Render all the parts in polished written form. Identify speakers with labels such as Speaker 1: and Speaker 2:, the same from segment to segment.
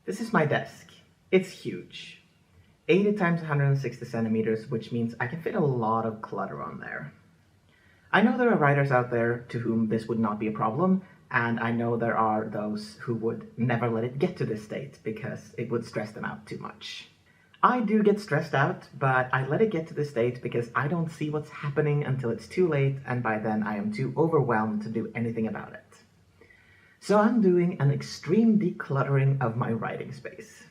Speaker 1: This is my desk. It's huge. 80 times 160 centimeters, which means I can fit a lot of clutter on there. I know there are writers out there to whom this would not be a problem, and I know there are those who would never let it get to this state because it would stress them out too much. I do get stressed out, but I let it get to this state because I don't see what's happening until it's too late, and by then I am too overwhelmed to do anything about it. So I'm doing an extreme decluttering of my writing space.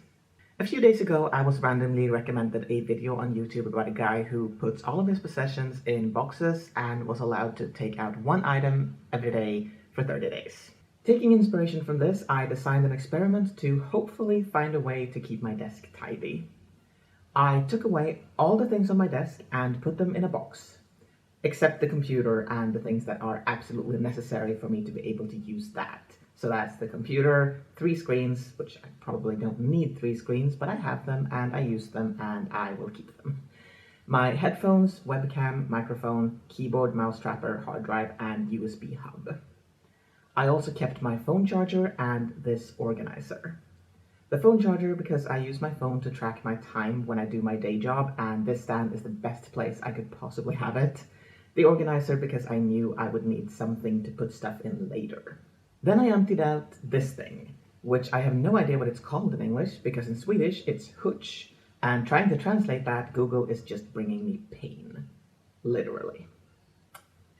Speaker 1: A few days ago, I was randomly recommended a video on YouTube about a guy who puts all of his possessions in boxes and was allowed to take out one item every day for 30 days. Taking inspiration from this, I designed an experiment to hopefully find a way to keep my desk tidy. I took away all the things on my desk and put them in a box, except the computer and the things that are absolutely necessary for me to be able to use that. So that's the computer, 3 screens, which I probably don't need 3 screens, but I have them and I use them and I will keep them. My headphones, webcam, microphone, keyboard, mouse trapper, hard drive, and USB hub. I also kept my phone charger and this organizer. The phone charger because I use my phone to track my time when I do my day job, and this stand is the best place I could possibly have it. The organizer because I knew I would need something to put stuff in later. Then I emptied out this thing, which I have no idea what it's called in English, because in Swedish it's hutch, and trying to translate that, Google is just bringing me pain. Literally.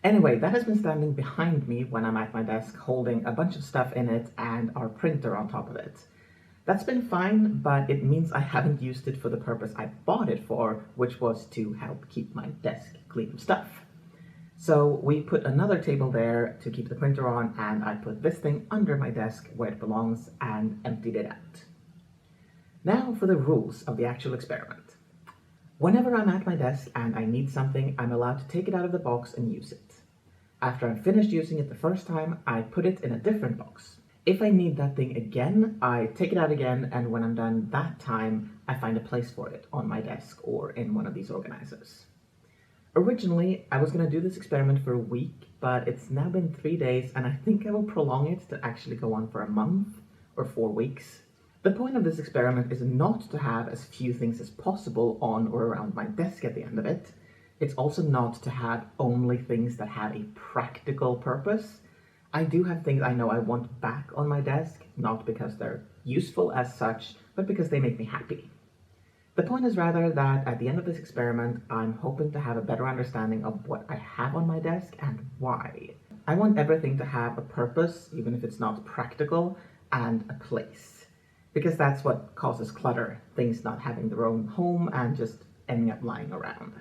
Speaker 1: Anyway, that has been standing behind me when I'm at my desk, holding a bunch of stuff in it and our printer on top of it. That's been fine, but it means I haven't used it for the purpose I bought it for, which was to help keep my desk clean of stuff. So we put another table there to keep the printer on, and I put this thing under my desk where it belongs and emptied it out. Now for the rules of the actual experiment. Whenever I'm at my desk and I need something, I'm allowed to take it out of the box and use it. After I'm finished using it the first time, I put it in a different box. If I need that thing again, I take it out again, and when I'm done that time, I find a place for it on my desk or in one of these organizers. Originally, I was going to do this experiment for a week, but it's now been 3 days, and I think I will prolong it to actually go on for a month or 4 weeks. The point of this experiment is not to have as few things as possible on or around my desk at the end of it. It's also not to have only things that have a practical purpose. I do have things I know I want back on my desk, not because they're useful as such, but because they make me happy. The point is rather that at the end of this experiment, I'm hoping to have a better understanding of what I have on my desk and why. I want everything to have a purpose, even if it's not practical, and a place. Because that's what causes clutter, things not having their own home and just ending up lying around.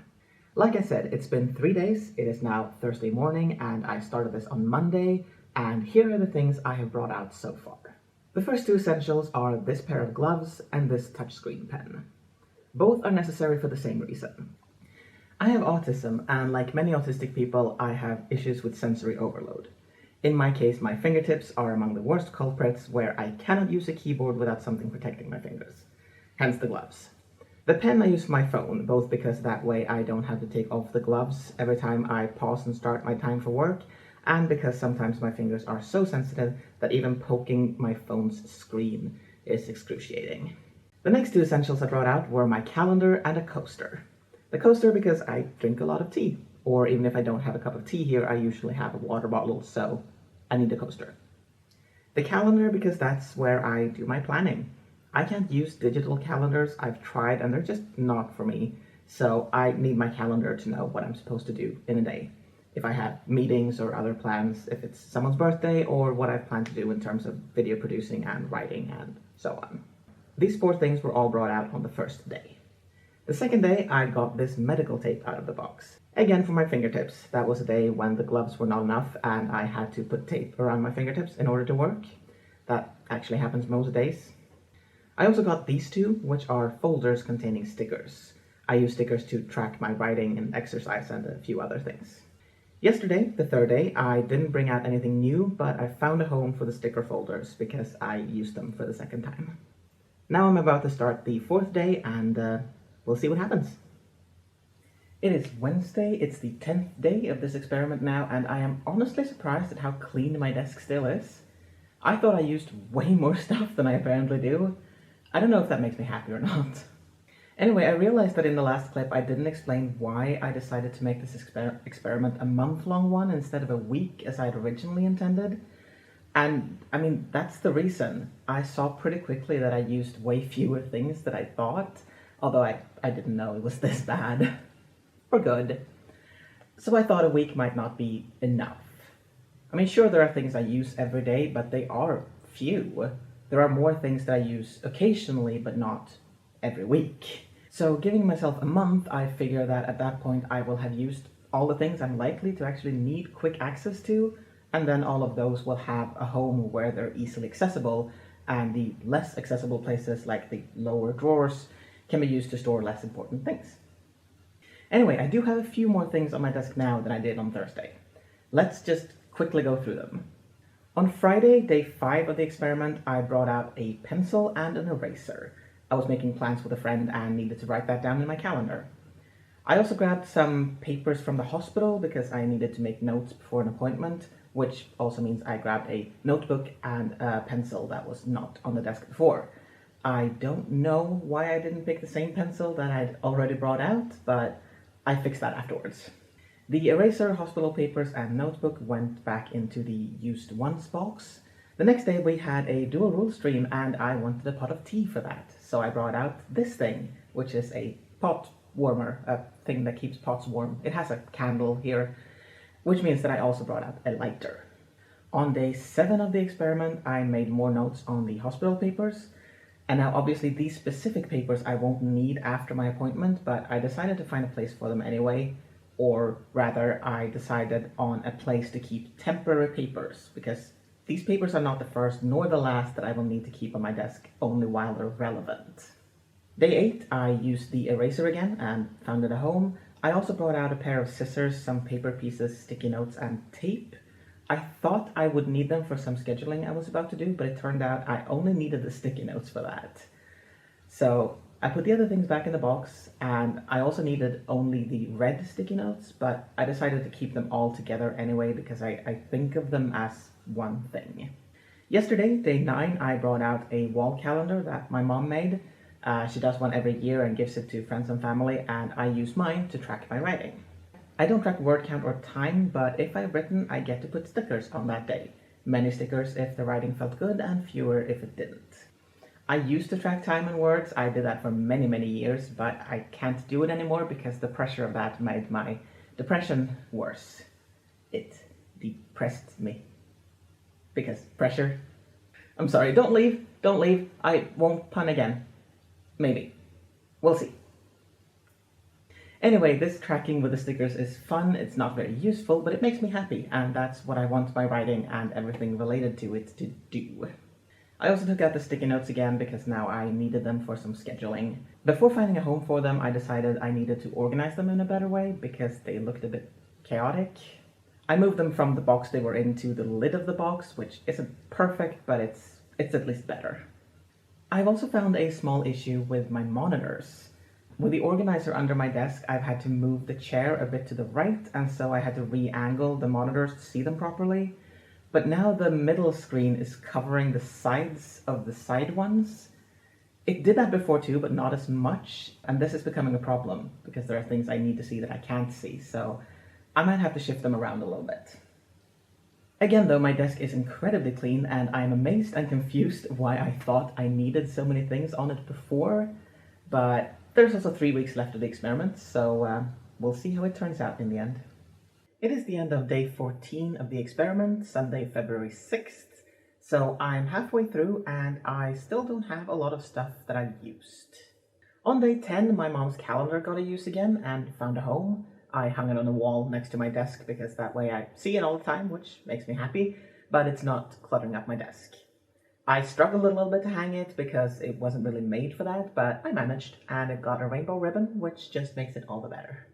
Speaker 1: Like I said, it's been 3 days, it is now Thursday morning, and I started this on Monday, and here are the things I have brought out so far. The first 2 essentials are this pair of gloves and this touchscreen pen. Both are necessary for the same reason. I have autism, and like many autistic people, I have issues with sensory overload. In my case, my fingertips are among the worst culprits, where I cannot use a keyboard without something protecting my fingers. Hence the gloves. The pen I use for my phone, both because that way I don't have to take off the gloves every time I pause and start my time for work, and because sometimes my fingers are so sensitive that even poking my phone's screen is excruciating. The next 2 essentials I brought out were my calendar and a coaster. The coaster because I drink a lot of tea, or even if I don't have a cup of tea here, I usually have a water bottle, so I need a coaster. The calendar because that's where I do my planning. I can't use digital calendars, I've tried, and they're just not for me, so I need my calendar to know what I'm supposed to do in a day. If I have meetings or other plans, if it's someone's birthday, or what I've planned to do in terms of video producing and writing and so on. These 4 things were all brought out on the first day. The second day, I got this medical tape out of the box. Again, for my fingertips. That was a day when the gloves were not enough and I had to put tape around my fingertips in order to work. That actually happens most days. I also got these 2, which are folders containing stickers. I use stickers to track my writing and exercise and a few other things. Yesterday, the 3rd day, I didn't bring out anything new, but I found a home for the sticker folders because I used them for the 2nd time. Now I'm about to start the 4th day, and we'll see what happens. It is Wednesday, it's the 10th day of this experiment now, and I am honestly surprised at how clean my desk still is. I thought I used way more stuff than I apparently do. I don't know if that makes me happy or not. Anyway, I realized that in the last clip I didn't explain why I decided to make this experiment a month-long one instead of a week as I'd originally intended. And I mean, that's the reason. I saw pretty quickly that I used way fewer things than I thought, although I didn't know it was this bad. For good. So I thought a week might not be enough. I mean, sure, there are things I use every day, but they are few. There are more things that I use occasionally, but not every week. So giving myself a month, I figure that at that point I will have used all the things I'm likely to actually need quick access to, and then all of those will have a home where they're easily accessible, and the less accessible places, like the lower drawers, can be used to store less important things. Anyway, I do have a few more things on my desk now than I did on Thursday. Let's just quickly go through them. On Friday, day 5 of the experiment, I brought out a pencil and an eraser. I was making plans with a friend and needed to write that down in my calendar. I also grabbed some papers from the hospital because I needed to make notes before an appointment, which also means I grabbed a notebook and a pencil that was not on the desk before. I don't know why I didn't pick the same pencil that I'd already brought out, but I fixed that afterwards. The eraser, hospital papers, and notebook went back into the used once box. The next day we had a dual rule stream and I wanted a pot of tea for that, so I brought out this thing, which is a pot warmer, a thing that keeps pots warm. It has a candle here, which means that I also brought out a lighter. On day 7 of the experiment, I made more notes on the hospital papers, and now obviously these specific papers I won't need after my appointment, but I decided to find a place for them anyway, or rather I decided on a place to keep temporary papers, because these papers are not the first nor the last that I will need to keep on my desk, only while they're relevant. Day 8, I used the eraser again and found it a home. I also brought out a pair of scissors, some paper pieces, sticky notes, and tape. I thought I would need them for some scheduling I was about to do, but it turned out I only needed the sticky notes for that. So I put the other things back in the box, and I also needed only the red sticky notes, but I decided to keep them all together anyway because I think of them as one thing. Yesterday, day 9, I brought out a wall calendar that my mom made. She does one every year and gives it to friends and family, and I use mine to track my writing. I don't track word count or time, but if I've written, I get to put stickers on that day. Many stickers if the writing felt good, and fewer if it didn't. I used to track time and words. I did that for many, many years, but I can't do it anymore because the pressure of that made my depression worse. It depressed me. Because pressure. I'm sorry, don't leave. I won't pun again. Maybe. We'll see. Anyway, this tracking with the stickers is fun. It's not very useful, but it makes me happy, and that's what I want my writing and everything related to it to do. I also took out the sticky notes again because now I needed them for some scheduling. Before finding a home for them, I decided I needed to organize them in a better way because they looked a bit chaotic. I moved them from the box they were in to the lid of the box, which isn't perfect, but it's at least better. I've also found a small issue with my monitors. With the organizer under my desk, I've had to move the chair a bit to the right, and so I had to re-angle the monitors to see them properly. But now the middle screen is covering the sides of the side ones. It did that before too, but not as much, and this is becoming a problem, because there are things I need to see that I can't see, so I might have to shift them around a little bit. Again though, my desk is incredibly clean, and I'm amazed and confused why I thought I needed so many things on it before, but there's also 3 weeks left of the experiment, so we'll see how it turns out in the end. It is the end of day 14 of the experiment, Sunday, February 6th, so I'm halfway through and I still don't have a lot of stuff that I've used. On day 10, my mom's calendar got a use again and found a home. I hung it on the wall next to my desk because that way I see it all the time, which makes me happy, but it's not cluttering up my desk. I struggled a little bit to hang it because it wasn't really made for that, but I managed, and it got a rainbow ribbon, which just makes it all the better.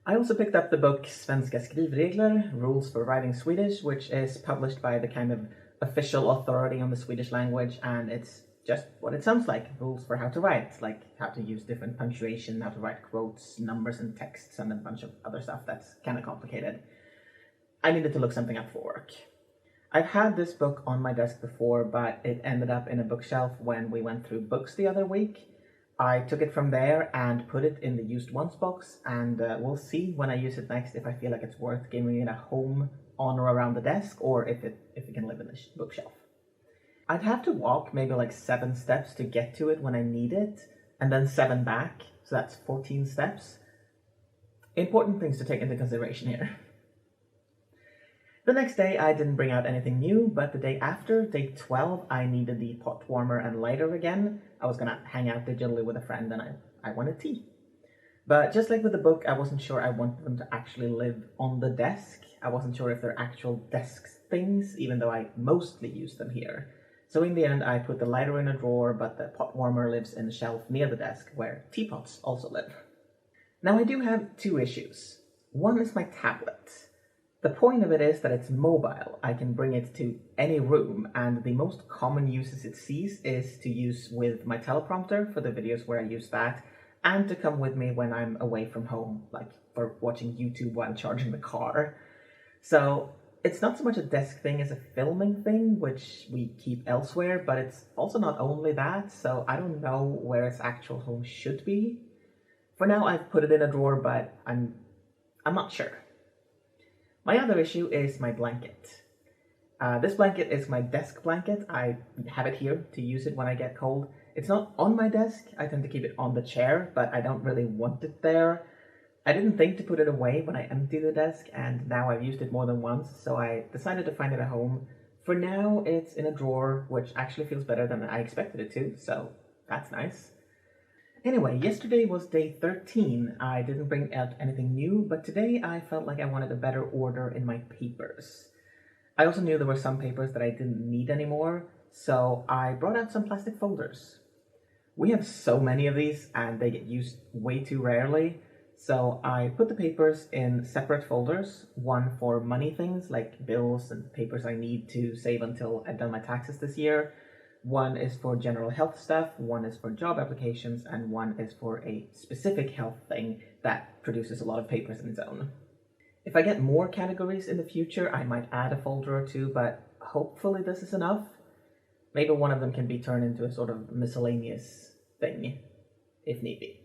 Speaker 1: I also picked up the book Svenska skrivregler, Rules for Writing Swedish, which is published by the kind of official authority on the Swedish language, and it's just what it sounds like, rules for how to write, like how to use different punctuation, how to write quotes, numbers and texts, and a bunch of other stuff that's kind of complicated. I needed to look something up for work. I've had this book on my desk before, but it ended up in a bookshelf when we went through books the other week. I took it from there and put it in the used ones box, and we'll see when I use it next if I feel like it's worth giving it a home on or around the desk, or if it can live in the bookshelf. I'd have to walk maybe like 7 steps to get to it when I need it, and then 7 back, so that's 14 steps. Important things to take into consideration here. The next day I didn't bring out anything new, but the day after, day 12, I needed the pot warmer and lighter again. I was gonna hang out digitally with a friend and I wanted tea. But just like with the book, I wasn't sure I wanted them to actually live on the desk. I wasn't sure if they're actual desk things, even though I mostly use them here. So in the end, I put the lighter in a drawer, but the pot warmer lives in the shelf near the desk, where teapots also live. Now I do have 2 issues. One is my tablet. The point of it is that it's mobile. I can bring it to any room, and the most common uses it sees is to use with my teleprompter for the videos where I use that, and to come with me when I'm away from home, like for watching YouTube while charging the car. So it's not so much a desk thing as a filming thing, which we keep elsewhere, but it's also not only that, so I don't know where its actual home should be. For now, I've put it in a drawer, but I'm not sure. My other issue is my blanket. This blanket is my desk blanket. I have it here to use it when I get cold. It's not on my desk. I tend to keep it on the chair, but I don't really want it there. I didn't think to put it away when I emptied the desk, and now I've used it more than once, so I decided to find it at home. For now, it's in a drawer, which actually feels better than I expected it to, so that's nice. Anyway, yesterday was day 13. I didn't bring out anything new, but today I felt like I wanted a better order in my papers. I also knew there were some papers that I didn't need anymore, so I brought out some plastic folders. We have so many of these, and they get used way too rarely, so I put the papers in separate folders, one for money things like bills and papers I need to save until I've done my taxes this year. One is for general health stuff, one is for job applications, and one is for a specific health thing that produces a lot of papers in its own. If I get more categories in the future, I might add a folder or 2, but hopefully this is enough. Maybe one of them can be turned into a sort of miscellaneous thing, if need be.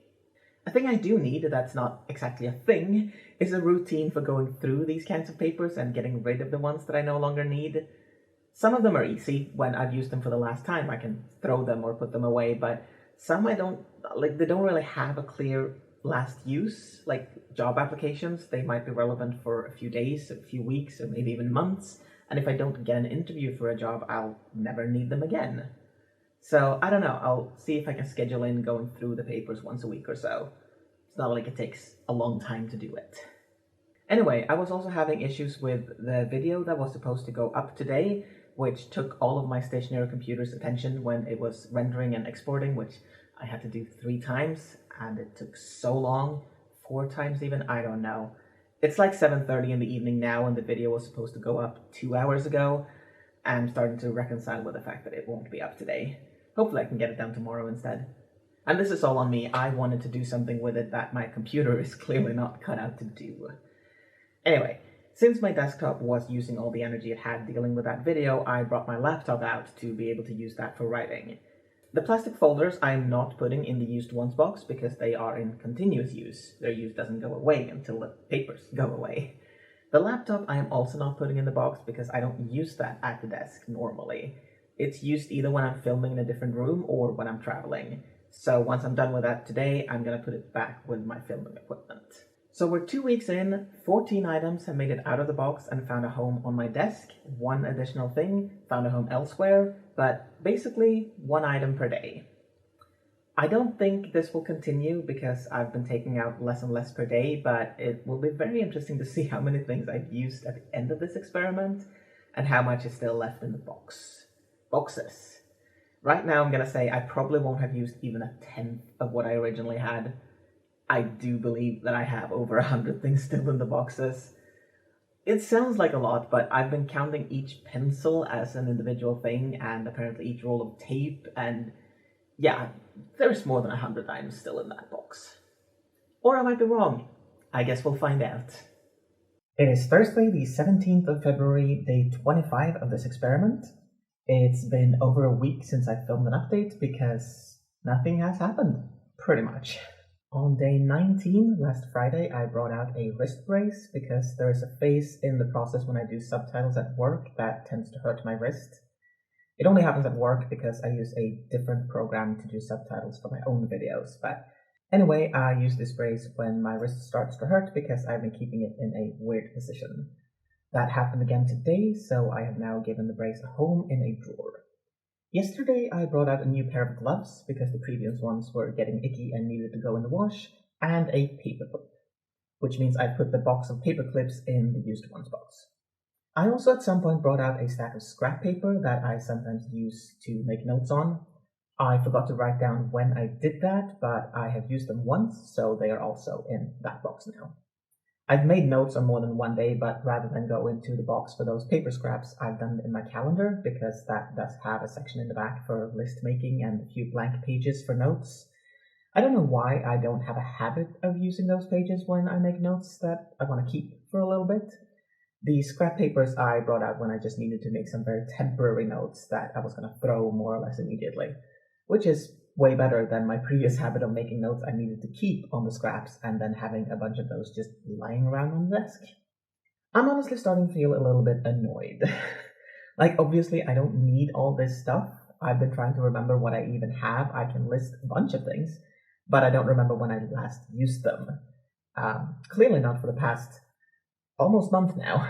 Speaker 1: A thing I do need, that's not exactly a thing, is a routine for going through these kinds of papers and getting rid of the ones that I no longer need. Some of them are easy. When I've used them for the last time, I can throw them or put them away, but some I don't, like, they don't really have a clear last use. Like job applications, they might be relevant for a few days, a few weeks, or maybe even months, and if I don't get an interview for a job, I'll never need them again. So, I don't know, I'll see if I can schedule in going through the papers once a week or so. It's not like it takes a long time to do it. Anyway, I was also having issues with the video that was supposed to go up today, which took all of my stationary computer's attention when it was rendering and exporting, which I had to do 3 times, and it took so long, 4 times even, I don't know. It's like 7:30 in the evening now, and the video was supposed to go up 2 hours ago. I'm starting to reconcile with the fact that it won't be up today. Hopefully I can get it done tomorrow instead. And this is all on me. I wanted to do something with it that my computer is clearly not cut out to do. Anyway, since my desktop was using all the energy it had dealing with that video, I brought my laptop out to be able to use that for writing. The plastic folders I'm not putting in the used ones box because they are in continuous use. Their use doesn't go away until the papers go away. The laptop I am also not putting in the box because I don't use that at the desk normally. It's used either when I'm filming in a different room or when I'm traveling. So once I'm done with that today, I'm going to put it back with my filming equipment. So we're 2 weeks in, 14 items have made it out of the box and found a home on my desk. 1 additional thing found a home elsewhere, but basically 1 item per day. I don't think this will continue because I've been taking out less and less per day, but it will be very interesting to see how many things I've used at the end of this experiment and how much is still left in the boxes. Right now I'm going to say I probably won't have used even 1/10 of what I originally had. I do believe that I have over 100 things still in the boxes. It sounds like a lot, but I've been counting each pencil as an individual thing, and apparently each roll of tape, and yeah, there's more than 100 items still in that box. Or I might be wrong. I guess we'll find out. It is Thursday, the 17th of February, day 25 of this experiment. It's been over a week since I filmed an update because nothing has happened, pretty much. On day 19, last Friday, I brought out a wrist brace because there is a phase in the process when I do subtitles at work that tends to hurt my wrist. It only happens at work because I use a different program to do subtitles for my own videos, but anyway, I use this brace when my wrist starts to hurt because I've been keeping it in a weird position. That happened again today, so I have now given the brace a home in a drawer. Yesterday, I brought out a new pair of gloves because the previous ones were getting icky and needed to go in the wash, and a paperclip, which means I put the box of paper clips in the used ones box. I also at some point brought out a stack of scrap paper that I sometimes use to make notes on. I forgot to write down when I did that, but I have used them once, so they are also in that box now. I've made notes on more than one day, but rather than go into the box for those paper scraps, I've done it in my calendar because that does have a section in the back for list making and a few blank pages for notes. I don't know why I don't have a habit of using those pages when I make notes that I want to keep for a little bit. The scrap papers I brought out when I just needed to make some very temporary notes that I was going to throw more or less immediately, which is way better than my previous habit of making notes I needed to keep on the scraps and then having a bunch of those just lying around on the desk. I'm honestly starting to feel a little bit annoyed. Like, obviously, I don't need all this stuff. I've been trying to remember what I even have. I can list a bunch of things, but I don't remember when I last used them. Clearly not for the past almost month now.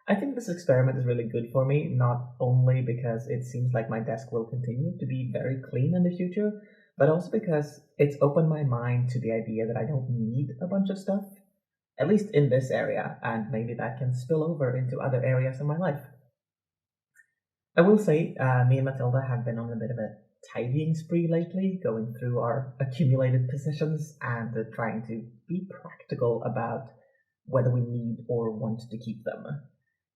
Speaker 1: I think this experiment is really good for me, not only because it seems like my desk will continue to be very clean in the future, but also because it's opened my mind to the idea that I don't need a bunch of stuff, at least in this area, and maybe that can spill over into other areas of my life. I will say, me and Matilda have been on a bit of a tidying spree lately, going through our accumulated possessions and trying to be practical about whether we need or want to keep them.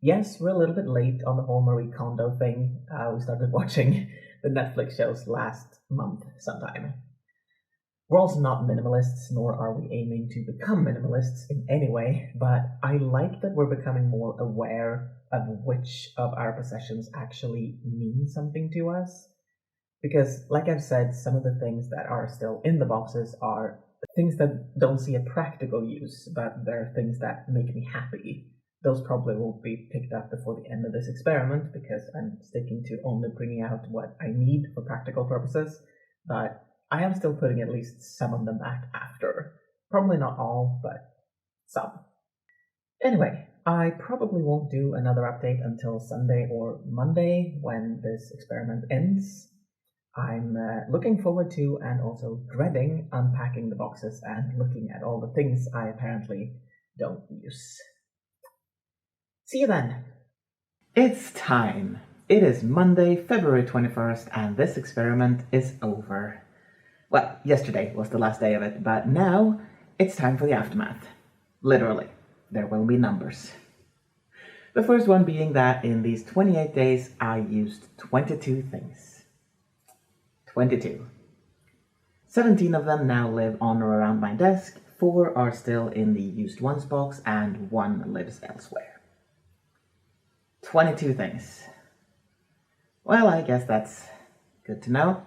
Speaker 1: Yes, we're a little bit late on the whole Marie Kondo thing. We started watching the Netflix shows last month sometime. We're also not minimalists, nor are we aiming to become minimalists in any way, but I like that we're becoming more aware of which of our possessions actually mean something to us. Because, like I've said, some of the things that are still in the boxes are things that don't see a practical use, but they're things that make me happy. Those probably won't be picked up before the end of this experiment because I'm sticking to only bringing out what I need for practical purposes, but I am still putting at least some of them back after. Probably not all, but some. Anyway, I probably won't do another update until Sunday or Monday when this experiment ends. I'm looking forward to and also dreading unpacking the boxes and looking at all the things I apparently don't use. See you then. It's time. It is Monday, February 21st, and this experiment is over. Well, yesterday was the last day of it, but now it's time for the aftermath. Literally, there will be numbers. The first one being that in these 28 days, I used 22 things. 22. 17 of them now live on or around my desk, 4 are still in the used ones box, and 1 lives elsewhere. 22 things. Well, I guess that's good to know.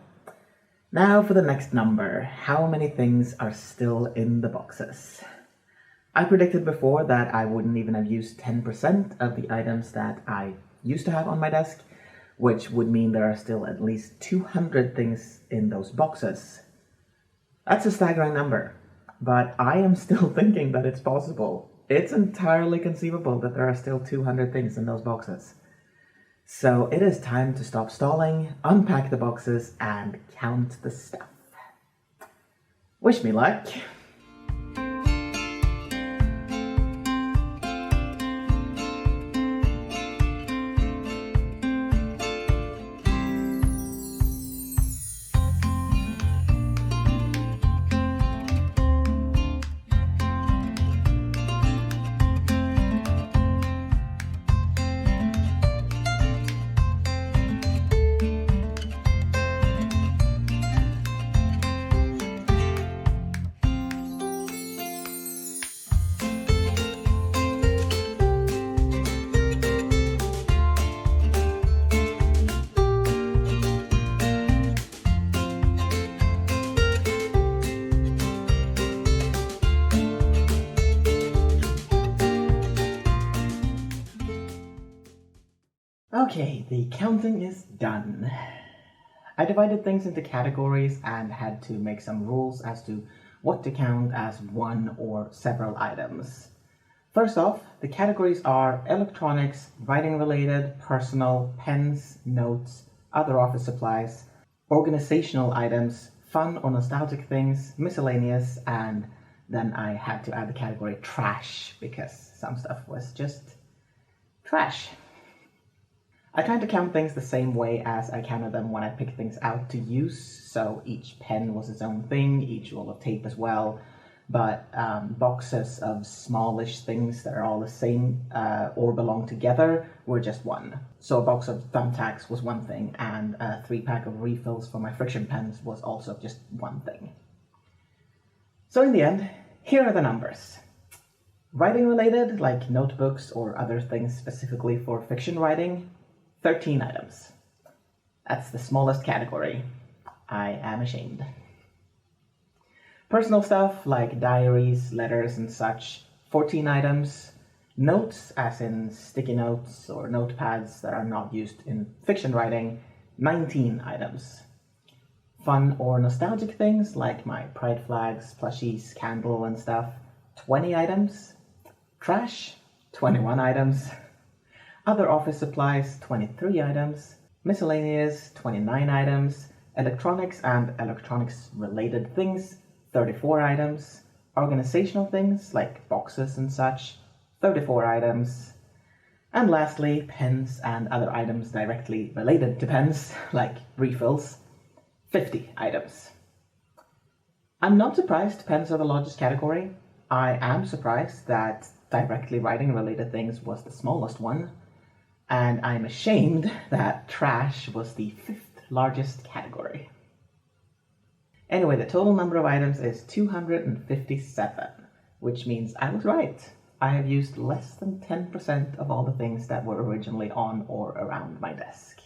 Speaker 1: Now for the next number. How many things are still in the boxes? I predicted before that I wouldn't even have used 10% of the items that I used to have on my desk, which would mean there are still at least 200 things in those boxes. That's a staggering number, but I am still thinking that it's possible. It's entirely conceivable that there are still 200 things in those boxes. So it is time to stop stalling, unpack the boxes, and count the stuff. Wish me luck. Okay, the counting is done. I divided things into categories and had to make some rules as to what to count as one or several items. First off, the categories are electronics, writing-related, personal, pens, notes, other office supplies, organizational items, fun or nostalgic things, miscellaneous, and then I had to add the category trash because some stuff was just trash. I tried to count things the same way as I counted them when I picked things out to use, so each pen was its own thing, each roll of tape as well, but boxes of smallish things that are all the same or belong together were just one. So a box of thumbtacks was one thing, and a 3-pack of refills for my friction pens was also just one thing. So in the end, here are the numbers. Writing related, like notebooks or other things specifically for fiction writing, 13 items. That's the smallest category. I am ashamed. Personal stuff like diaries, letters, and such, 14 items. Notes, as in sticky notes or notepads that are not used in fiction writing, 19 items. Fun or nostalgic things like my pride flags, plushies, candle, and stuff, 20 items. Trash, 21 items. Other office supplies, 23 items. Miscellaneous, 29 items. Electronics and electronics-related things, 34 items. Organizational things, like boxes and such, 34 items. And lastly, pens and other items directly related to pens, like refills, 50 items. I'm not surprised pens are the largest category. I am surprised that directly writing-related things was the smallest one. And I'm ashamed that trash was the 5th largest category. Anyway, the total number of items is 257, which means I was right. I have used less than 10% of all the things that were originally on or around my desk.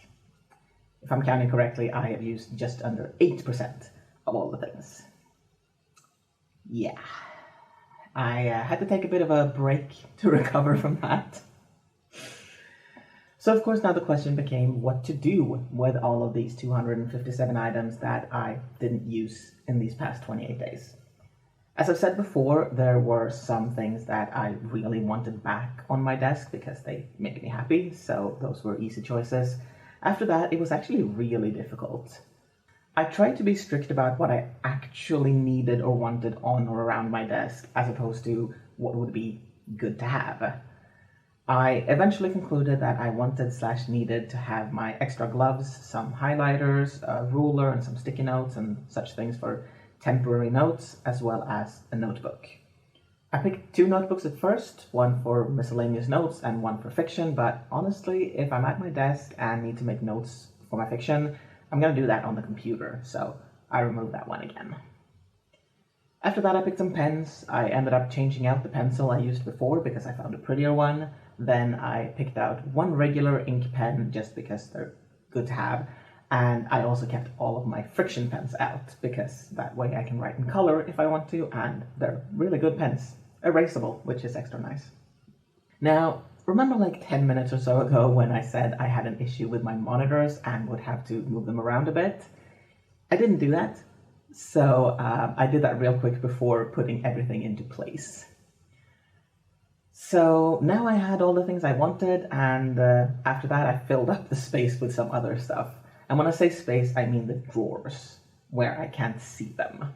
Speaker 1: If I'm counting correctly, I have used just under 8% of all the things. Yeah, I had to take a bit of a break to recover from that. So of course now the question became what to do with all of these 257 items that I didn't use in these past 28 days. As I've said before, there were some things that I really wanted back on my desk because they make me happy, so those were easy choices. After that, it was actually really difficult. I tried to be strict about what I actually needed or wanted on or around my desk, as opposed to what would be good to have. I eventually concluded that I wanted/needed to have my extra gloves, some highlighters, a ruler, and some sticky notes and such things for temporary notes, as well as a notebook. I picked 2 notebooks at first, one for miscellaneous notes and one for fiction, but honestly, if I'm at my desk and need to make notes for my fiction, I'm going to do that on the computer, so I removed that one again. After that, I picked some pens. I ended up changing out the pencil I used before because I found a prettier one. Then I picked out one regular ink pen just because they're good to have. And I also kept all of my friction pens out because that way I can write in color if I want to, and they're really good pens. Erasable, which is extra nice. Now, remember like 10 minutes or so ago when I said I had an issue with my monitors and would have to move them around a bit? I didn't do that. So I did that real quick before putting everything into place. So now I had all the things I wanted, and after that I filled up the space with some other stuff. And when I say space, I mean the drawers, where I can't see them.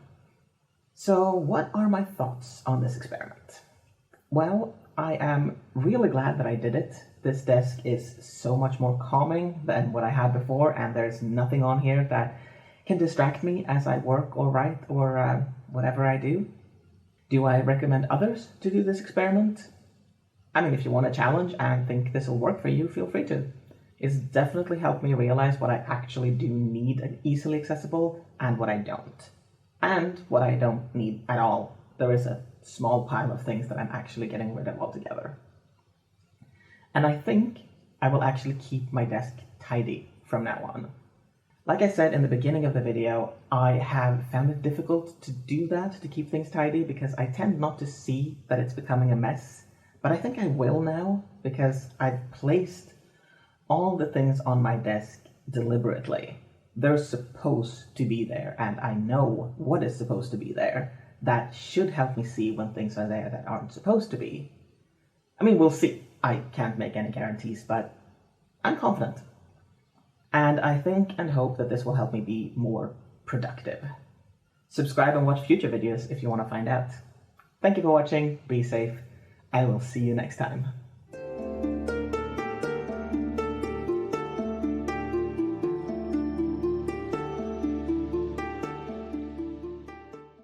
Speaker 1: So what are my thoughts on this experiment? Well, I am really glad that I did it. This desk is so much more calming than what I had before, and there's nothing on here that can distract me as I work or write or whatever I do. Do I recommend others to do this experiment? I mean, if you want a challenge and think this will work for you, feel free to. It's definitely helped me realize what I actually do need easily accessible and what I don't. And what I don't need at all. There is a small pile of things that I'm actually getting rid of altogether. And I think I will actually keep my desk tidy from now on. Like I said in the beginning of the video, I have found it difficult to do that, to keep things tidy, because I tend not to see that it's becoming a mess. But I think I will now, because I've placed all the things on my desk deliberately. They're supposed to be there, and I know what is supposed to be there. That should help me see when things are there that aren't supposed to be. I mean, we'll see. I can't make any guarantees, but I'm confident. And I think and hope that this will help me be more productive. Subscribe and watch future videos if you want to find out. Thank you for watching, be safe, I will see you next time.